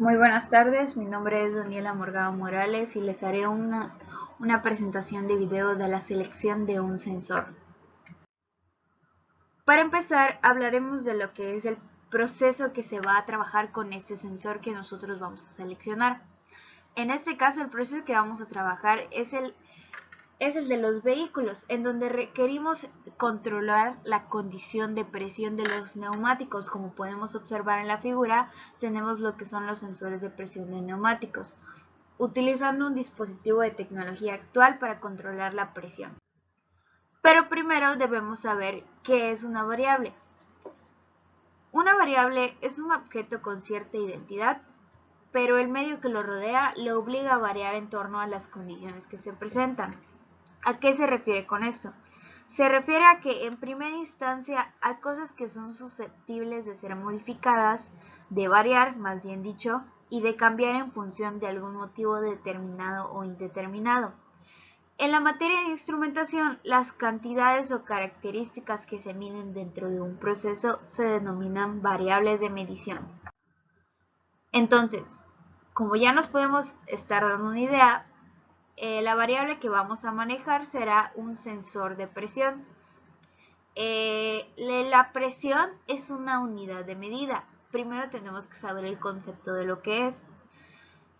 Muy buenas tardes, mi nombre es Daniela Morgado Morales y les haré una presentación de video de la selección de un sensor. Para empezar, hablaremos de lo que es el proceso que se va a trabajar con este sensor que nosotros vamos a seleccionar. En este caso, el proceso que vamos a trabajar es el de los vehículos, en donde requerimos controlar la condición de presión de los neumáticos. Como podemos observar en la figura, tenemos lo que son los sensores de presión de neumáticos, utilizando un dispositivo de tecnología actual para controlar la presión. Pero primero debemos saber qué es una variable. Una variable es un objeto con cierta identidad, pero el medio que lo rodea lo obliga a variar en torno a las condiciones que se presentan. ¿A qué se refiere con esto? Se refiere a que en primera instancia hay cosas que son susceptibles de ser modificadas, de variar, más bien dicho, y de cambiar en función de algún motivo determinado o indeterminado. En la materia de instrumentación, las cantidades o características que se miden dentro de un proceso se denominan variables de medición. Entonces, como ya nos podemos estar dando una idea, la variable que vamos a manejar será un sensor de presión. La presión es una unidad de medida. Primero tenemos que saber el concepto de lo que es.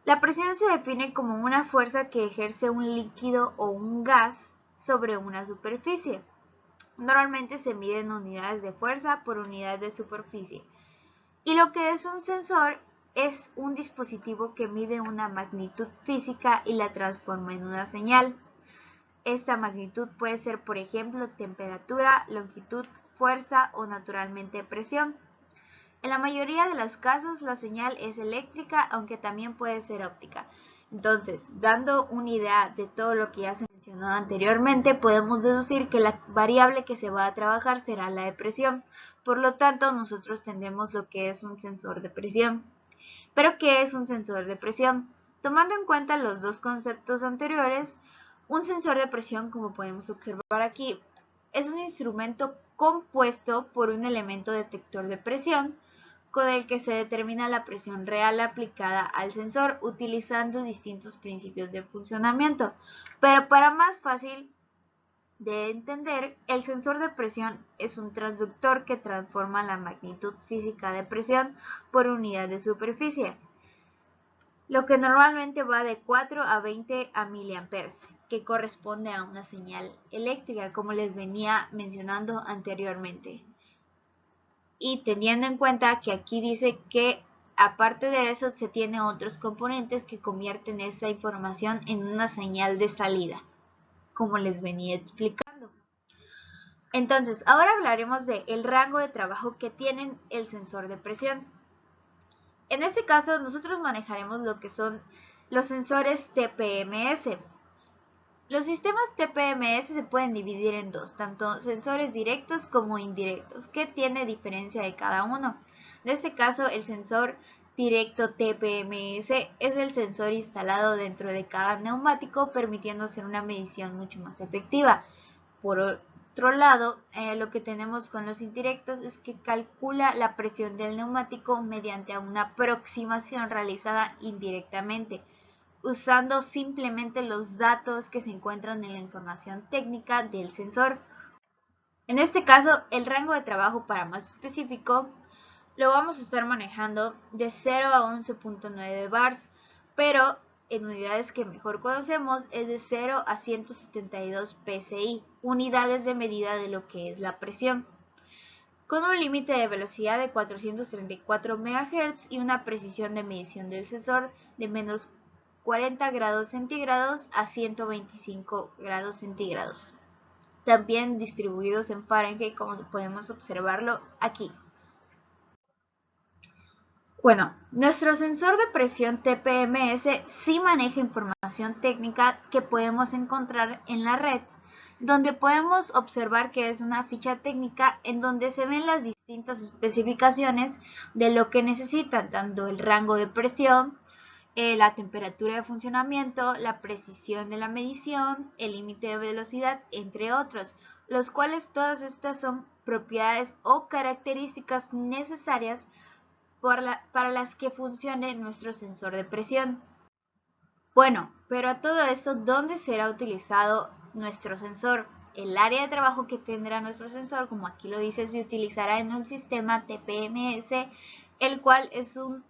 La presión se define como una fuerza que ejerce un líquido o un gas sobre una superficie. Normalmente se mide en unidades de fuerza por unidad de superficie. Y lo que es un sensor es un dispositivo que mide una magnitud física y la transforma en una señal. Esta magnitud puede ser, por ejemplo, temperatura, longitud, fuerza o naturalmente presión. En la mayoría de los casos la señal es eléctrica, aunque también puede ser óptica. Entonces, dando una idea de todo lo que ya se mencionó anteriormente, podemos deducir que la variable que se va a trabajar será la de presión. Por lo tanto, nosotros tendremos lo que es un sensor de presión. ¿Pero qué es un sensor de presión? Tomando en cuenta los dos conceptos anteriores, un sensor de presión, como podemos observar aquí, es un instrumento compuesto por un elemento detector de presión con el que se determina la presión real aplicada al sensor utilizando distintos principios de funcionamiento. Pero para más fácil de entender, el sensor de presión es un transductor que transforma la magnitud física de presión por unidad de superficie, lo que normalmente va de 4 a 20 a miliamperes, que corresponde a una señal eléctrica, como les venía mencionando anteriormente. Y teniendo en cuenta que aquí dice que aparte de eso se tiene otros componentes que convierten esa información en una señal de salida, como les venía explicando. Entonces, ahora hablaremos del rango de trabajo que tienen el sensor de presión. En este caso, nosotros manejaremos lo que son los sensores TPMS. Los sistemas TPMS se pueden dividir en dos, tanto sensores directos como indirectos. ¿Qué tiene diferencia de cada uno? En este caso, el sensor directo TPMS es el sensor instalado dentro de cada neumático, permitiendo hacer una medición mucho más efectiva. Por otro lado, lo que tenemos con los indirectos es que calcula la presión del neumático mediante una aproximación realizada indirectamente, usando simplemente los datos que se encuentran en la información técnica del sensor. En este caso, el rango de trabajo para más específico lo vamos a estar manejando de 0 a 11.9 bars, pero en unidades que mejor conocemos es de 0 a 172 psi, unidades de medida de lo que es la presión, con un límite de velocidad de 434 MHz y una precisión de medición del sensor de menos 40 grados centígrados a 125 grados centígrados, también distribuidos en Fahrenheit, como podemos observarlo aquí. Bueno, nuestro sensor de presión TPMS sí maneja información técnica que podemos encontrar en la red, donde podemos observar que es una ficha técnica en donde se ven las distintas especificaciones de lo que necesitan, tanto el rango de presión, la temperatura de funcionamiento, la precisión de la medición, el límite de velocidad, entre otros, los cuales todas estas son propiedades o características necesarias para las que funcione nuestro sensor de presión. Bueno, pero a todo esto, ¿dónde será utilizado nuestro sensor? El área de trabajo que tendrá nuestro sensor, como aquí lo dice, se utilizará en un sistema TPMS, el cual es un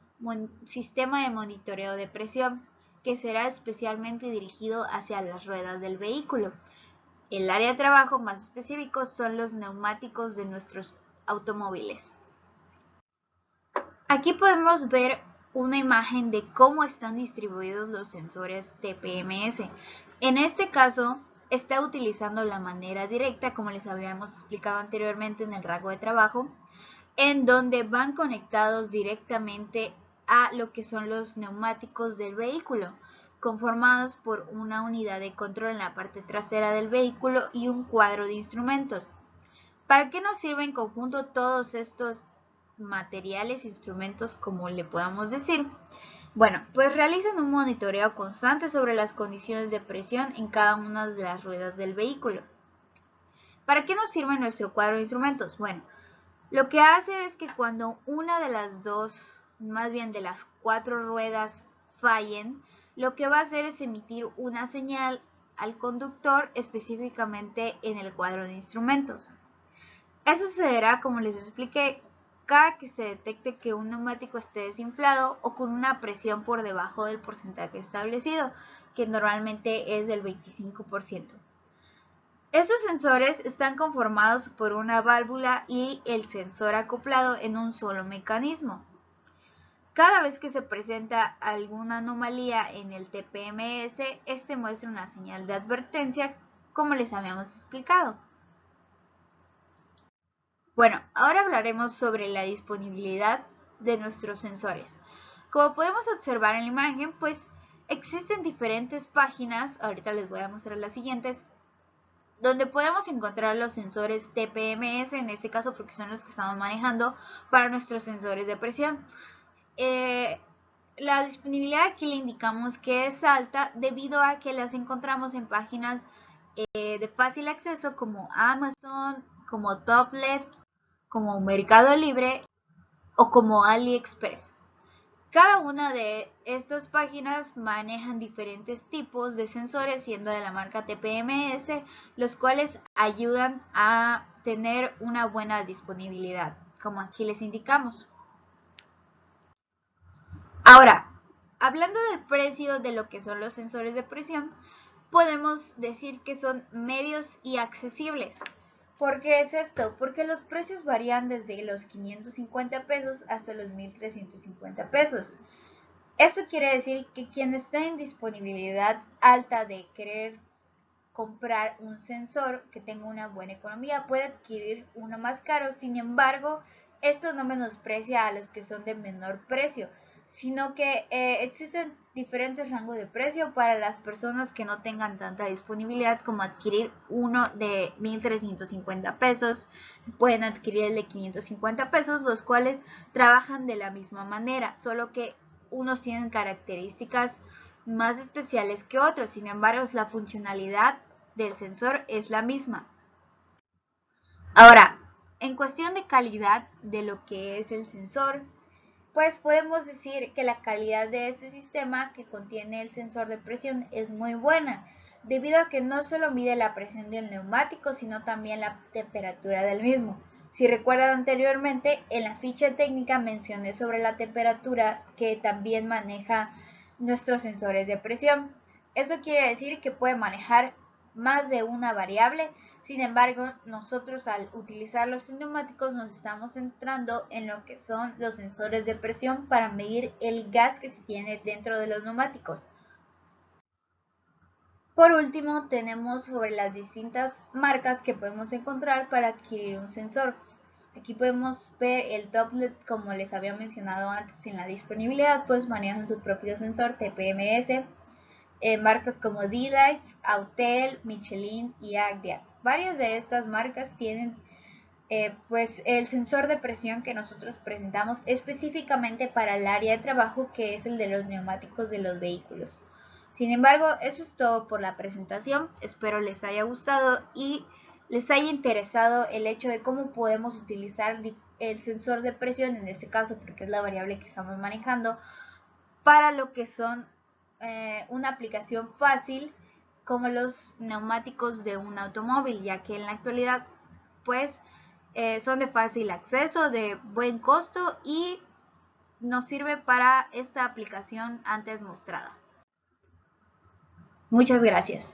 sistema de monitoreo de presión que será especialmente dirigido hacia las ruedas del vehículo. El área de trabajo más específico son los neumáticos de nuestros automóviles. Aquí podemos ver una imagen de cómo están distribuidos los sensores TPMS. En este caso, está utilizando la manera directa, como les habíamos explicado anteriormente en el rango de trabajo, en donde van conectados directamente a lo que son los neumáticos del vehículo, conformados por una unidad de control en la parte trasera del vehículo y un cuadro de instrumentos. ¿Para qué nos sirven en conjunto todos estos materiales, instrumentos, como le podamos decir? Bueno, pues realizan un monitoreo constante sobre las condiciones de presión en cada una de las ruedas del vehículo. ¿Para qué nos sirve nuestro cuadro de instrumentos? Bueno, lo que hace es que cuando una de las dos, más bien de las 4 ruedas fallen, lo que va a hacer es emitir una señal al conductor específicamente en el cuadro de instrumentos. Eso sucederá, como les expliqué, cada que se detecte que un neumático esté desinflado o con una presión por debajo del porcentaje establecido, que normalmente es del 25%. Estos sensores están conformados por una válvula y el sensor acoplado en un solo mecanismo. Cada vez que se presenta alguna anomalía en el TPMS, este muestra una señal de advertencia, como les habíamos explicado. Bueno, ahora hablaremos sobre la disponibilidad de nuestros sensores. Como podemos observar en la imagen, pues existen diferentes páginas, ahorita les voy a mostrar las siguientes, donde podemos encontrar los sensores TPMS, en este caso porque son los que estamos manejando para nuestros sensores de presión. La disponibilidad aquí le indicamos que es alta debido a que las encontramos en páginas de fácil acceso como Amazon, como Toplet, como Mercado Libre o como AliExpress. Cada una de estas páginas manejan diferentes tipos de sensores, siendo de la marca TPMS, los cuales ayudan a tener una buena disponibilidad, como aquí les indicamos. Ahora, hablando del precio de lo que son los sensores de presión, podemos decir que son medios y accesibles. ¿Por qué es esto? Porque los precios varían desde los 550 pesos hasta los 1,350 pesos. Esto quiere decir que quien está en disponibilidad alta de querer comprar un sensor que tenga una buena economía puede adquirir uno más caro. Sin embargo, esto no menosprecia a los que son de menor precio, sino que existen diferentes rangos de precio para las personas que no tengan tanta disponibilidad como adquirir uno de 1,350 pesos. Pueden adquirir el de 550 pesos, los cuales trabajan de la misma manera, solo que unos tienen características más especiales que otros. Sin embargo, la funcionalidad del sensor es la misma. Ahora, en cuestión de calidad de lo que es el sensor, pues podemos decir que la calidad de este sistema que contiene el sensor de presión es muy buena, debido a que no solo mide la presión del neumático, sino también la temperatura del mismo. Si recuerdan anteriormente, en la ficha técnica mencioné sobre la temperatura que también maneja nuestros sensores de presión. Esto quiere decir que puede manejar más de una variable. Sin embargo, nosotros al utilizar los neumáticos nos estamos centrando en lo que son los sensores de presión para medir el gas que se tiene dentro de los neumáticos. Por último, tenemos sobre las distintas marcas que podemos encontrar para adquirir un sensor. Aquí podemos ver el Toplet, como les había mencionado antes en la disponibilidad, pues manejan su propio sensor TPMS. Marcas como D-Life, Autel, Michelin y Agdia. Varias de estas marcas tienen pues el sensor de presión que nosotros presentamos específicamente para el área de trabajo, que es el de los neumáticos de los vehículos. Sin embargo, eso es todo por la presentación. Espero les haya gustado y les haya interesado el hecho de cómo podemos utilizar el sensor de presión, en este caso porque es la variable que estamos manejando, para lo que son una aplicación fácil como los neumáticos de un automóvil, ya que en la actualidad pues son de fácil acceso, de buen costo y nos sirve para esta aplicación antes mostrada. Muchas gracias.